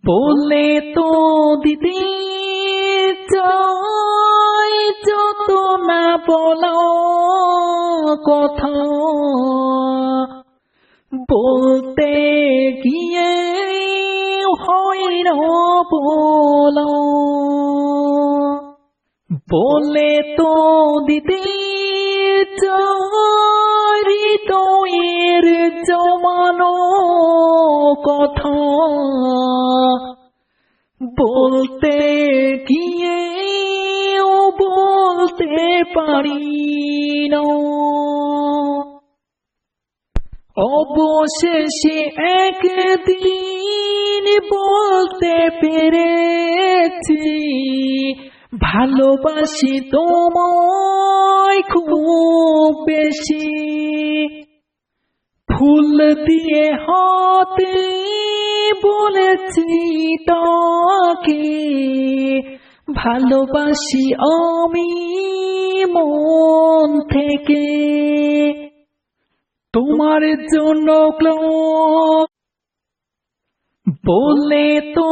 বলে তো দিদি চাই যত না বলো কথা, বলতে গিয়ে হয় না বলো। বলে তো দিদি চাই হৃদয়ের জমানো কথা, বলতে গিয়ে বলতে পারি না। অবশেষে একদিন বলতে পেরেছি, ভালোবাসি তোমায় খুব বেশি। ফুল দিয়ে হাতে বলেছি তাকে, ভালোবাসি আমি মন থেকে। তোমার জন্য বলে তো